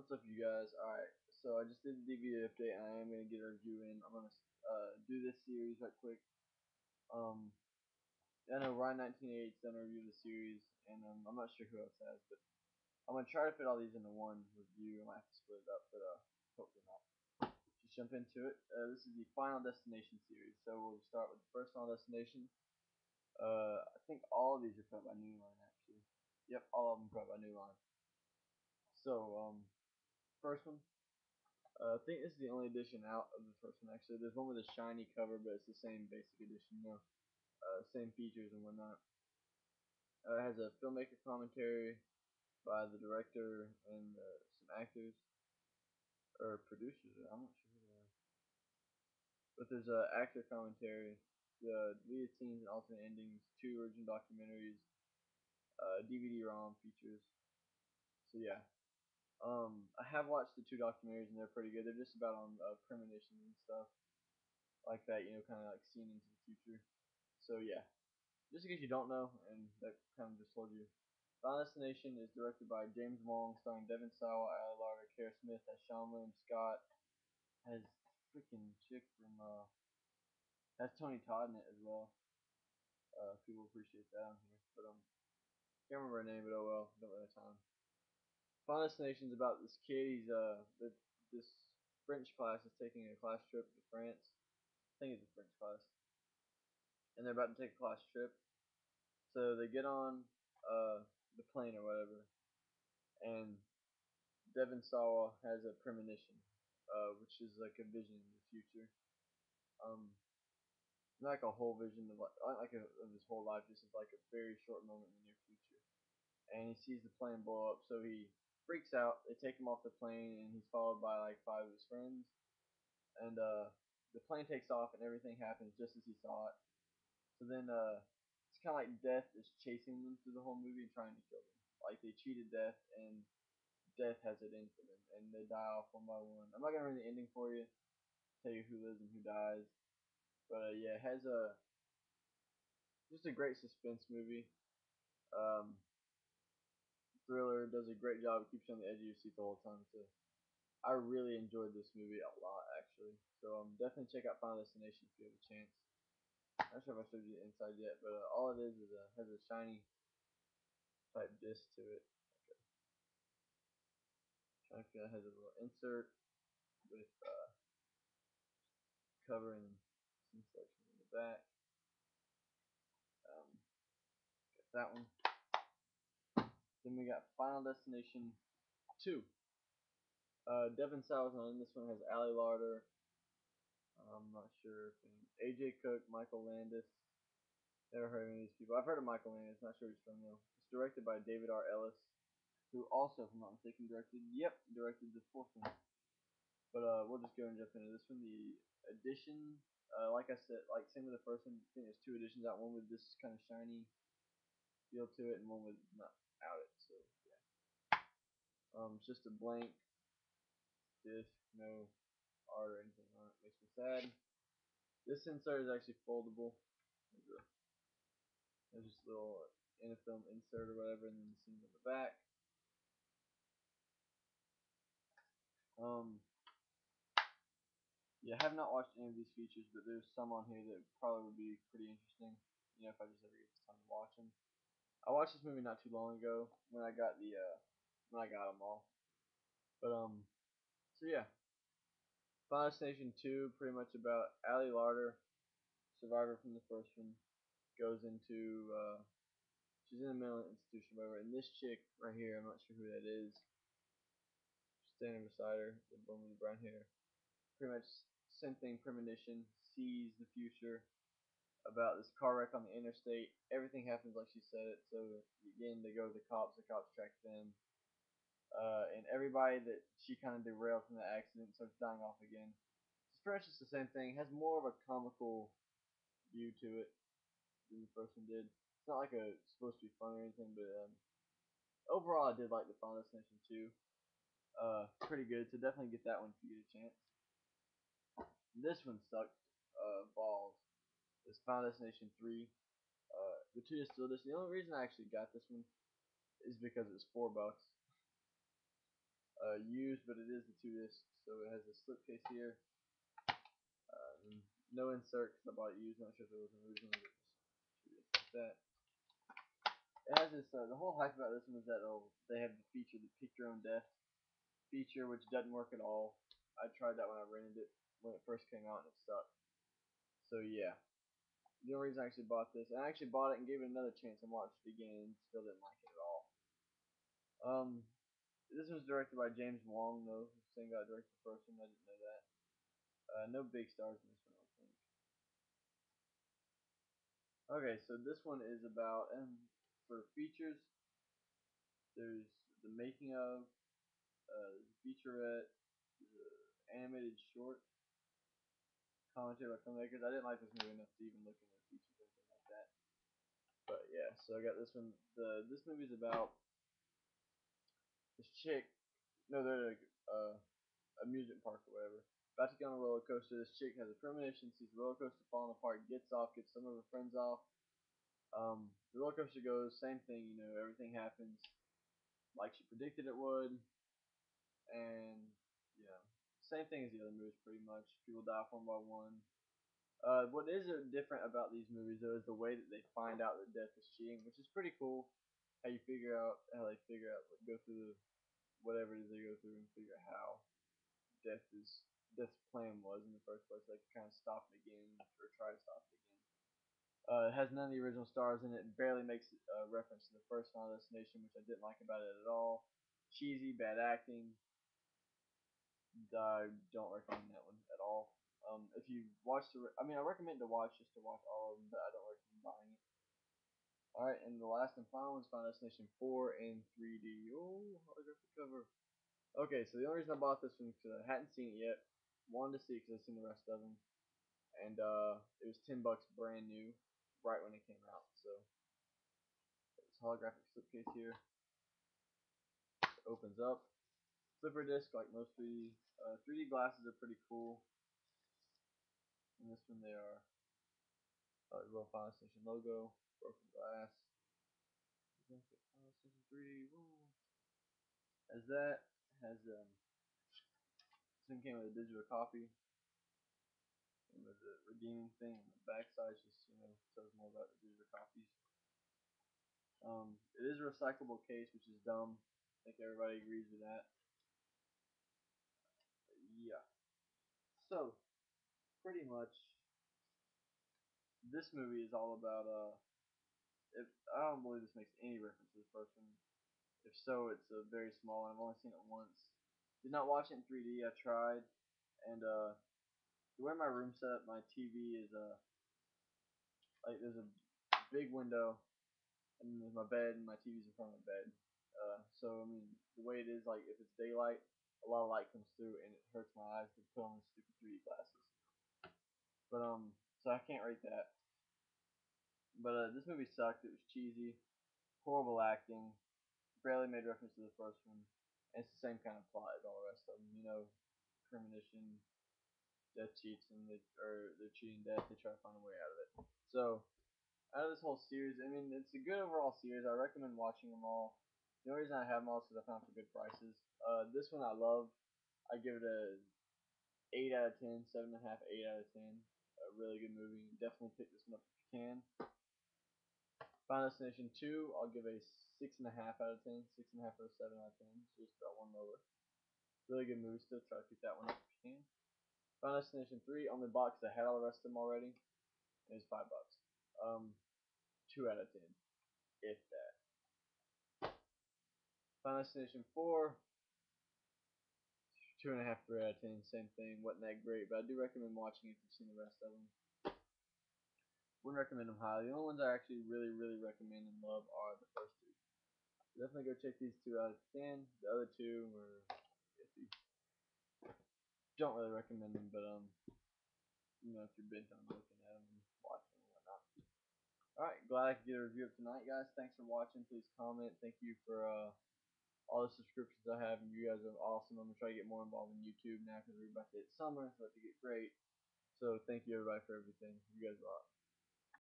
What's up, you guys? Alright, so I just did the DVD update and I am going to get a review in. I'm going to do this series right quick. Um, I know Ryan1988's done a review of the series, and I'm not sure who else has, but I'm going to try to fit all these into one review. I might have to split it up, but hopefully not. Just jump into it. This is the Final Destination series, so we'll start with the first Final Destination. I think all of these are put by New Line, actually. Yep, all of them put by New Line. So, first one. I think this is the only edition out of the first one, actually. There's one with a shiny cover, but it's the same basic edition, you know. Same features and whatnot. It has a filmmaker commentary by the director and some actors, or producers, I'm not sure who they are. But there's a actor commentary, the deleted scenes and alternate endings, 2 original documentaries, DVD-ROM features. So yeah. I have watched the 2 documentaries and they're pretty good. They're just about on premonitions and stuff like that, you know, kind of like seeing into the future. So yeah, just in case you don't know, and that kind of just told you. Final Destination is directed by James Wong, starring Devin Sawa, Ali Larter, Kara Smith, has Sean William Scott, has freaking chick from has Tony Todd in it as well. People appreciate that on here, but can't remember her name, but oh well, don't really have time. Final Destination is about this kid. This French class is taking a class trip to France. I think it's a French class, and they're about to take a class trip. So they get on the plane or whatever, and Devin Sawa has a premonition, which is like a vision in the future. Um, not like a whole vision of of his whole life, just like a very short moment in the near future. And he sees the plane blow up, so he freaks out. They take him off the plane, and he's followed by like 5 of his friends. And the plane takes off, and everything happens just as he saw it. So then it's kind of like death is chasing them through the whole movie and trying to kill them. Like they cheated death, and death has it in for them, and they die off one by one. I'm not gonna ruin the ending for you, tell you who lives and who dies, but yeah, it has just a great suspense movie. Um, Thriller does a great job. It keeps you on the edge of your seat the whole time. So I really enjoyed this movie a lot, actually. So definitely check out Final Destination if you have a chance. I'm not sure if I showed you the inside yet, but all it is has a shiny type disc to it. Trying to feel it has a little insert with cover and some section in the back. Got that one. Then we got Final Destination 2. Devin Sawa's on this one. Has Ali Larter. I'm not sure if AJ Cook, Michael Landis. Never heard of any of these people. I've heard of Michael Landis. Not sure who he's from though. It's directed by David R. Ellis, who also, if I'm not mistaken, directed the 4th one. But we'll just go and jump into this one. The edition, like I said, like same with the first one. I think there's 2 editions out. One with this kind of shiny feel to it, and one with not out it. So yeah, it's just a blank disc, no art or anything on it. Makes me sad. This insert is actually foldable. There's just a little in a film insert or whatever, and then the scenes on the back. Um, yeah, I have not watched any of these features, but there's some on here that probably would be pretty interesting. You know, if I just ever get the time to watch them. I watched this movie not too long ago when I got them all. But so yeah, Final Destination 2, pretty much about Ali Larter, survivor from the first one, goes into she's in a mental institution, whatever. And this chick right here, I'm not sure who that is, standing beside her, the woman with the brown hair. Pretty much same thing, premonition, sees the future about this car wreck on the interstate. Everything happens like she said it. So again, they go to the cops track them, and everybody that she kind of derailed from the accident starts dying off again. It's pretty much just the same thing. It has more of a comical view to it than the first one did. It's not like it's supposed to be fun or anything, but overall, I did like the Final Destination 2. Pretty good. So definitely get that one if you get a chance. This one sucked balls. This Final Destination 3. The 2 is still this. The only reason I actually got this one is because it was $4. used, but it is the 2 disc, so it has a slipcase here. No insert because I bought it used. Not sure if it was an original, but just 2 discs like that. It has this. The whole hype about this one is that they have the feature, the pick your own death feature, which doesn't work at all. I tried that when I rented it when it first came out, and it sucked. So yeah, the only reason I actually bought this, and I actually bought it and gave it another chance and watched it again, and still didn't like it at all. This was directed by James Wong, though. The same guy directed the first one. I didn't know that. No big stars in this one, I don't think. Okay, so this one is about, for features, there's the making of, featurette, animated short, commentary by filmmakers. I didn't like this movie enough to even look into features or anything like that. But yeah, so I got this one. This movie's about this chick. No, they're like amusement park or whatever. About to get on a roller coaster. This chick has a premonition, sees the roller coaster falling apart, gets off, gets some of her friends off. The roller coaster goes, same thing, everything happens like she predicted it would, and yeah, same thing as the other movies pretty much. People die one by one. What is different about these movies though is the way that they find out that death is cheating, which is pretty cool. How they figure out, like, go through whatever it is they go through and figure out how death's plan was in the first place. Like, kind of stop it again or try to stop it again. It has none of the original stars in it. It barely makes reference to the first Final Destination, which I didn't like about it at all. Cheesy, bad acting. I don't recommend that one at all. If you watch I recommend to watch just to watch all of them, but I don't recommend buying it. All right, and the last and final one is Final Destination 4 in 3D. Oh, holographic cover. Okay, so the only reason I bought this one is because I hadn't seen it yet. Wanted to see it because I've seen the rest of them, and it was $10 brand new, right when it came out. So it's holographic slipcase here. It opens up. Flipper disc, like most 3D glasses are pretty cool. And this one they are little Final Destination logo, broken glass. Final Destination 3D. Woo. As that has this one came with a digital copy. And with the redeeming thing on the back side, just tells more about the digital copies. It is a recyclable case, which is dumb. I think everybody agrees with that. But yeah. So pretty much, this movie is all about If I don't believe this makes any reference to the first one. If so, it's a very small one. I've only seen it once. Did not watch it in 3D. I tried, and the way my room's set up, my TV is like there's a big window, and then there's my bed, and my TV's in front of my bed. So I mean, the way it is, like if it's daylight, a lot of light comes through, and it hurts my eyes to put on the stupid 3D glasses. But so I can't rate that. But this movie sucked. It was cheesy, horrible acting, barely made reference to the first one. And it's the same kind of plot as all the rest of them. Premonition, death cheats, and they're cheating death. They try to find a way out of it. So out of this whole series, I mean, it's a good overall series. I recommend watching them all. The only reason I have them all is because I found them for good prices. This one I love. I give it a 8 out of 10, 7.5, 8 out of 10. A really good movie. Definitely pick this one up if you can. Final Destination 2, I'll give a 6.5 out of 10, 6.5 or 7 out of 10, so just about one lower. Really good movie still, try to pick that one up if you can. Final Destination 3, only bought because I had all the rest of them already, and it was $5. 2 out of 10, if that. Final Destination 4, 2.5, 3 out of 10, same thing, wasn't that great, but I do recommend watching it if you've seen the rest of them. Wouldn't recommend them highly. The only ones I actually really, really recommend and love are the first two. So definitely go check these 2 out of 10. The other 2 were iffy. Don't really recommend them, but if you're bent on looking at them and watching them and whatnot. Alright, glad I could get a review of tonight, guys. Thanks for watching. Please comment. Thank you for all the subscriptions I have, and you guys are awesome. I'm gonna try to get more involved in YouTube now because we're about to hit summer. It's about to get great. So thank you everybody for everything. You guys are awesome.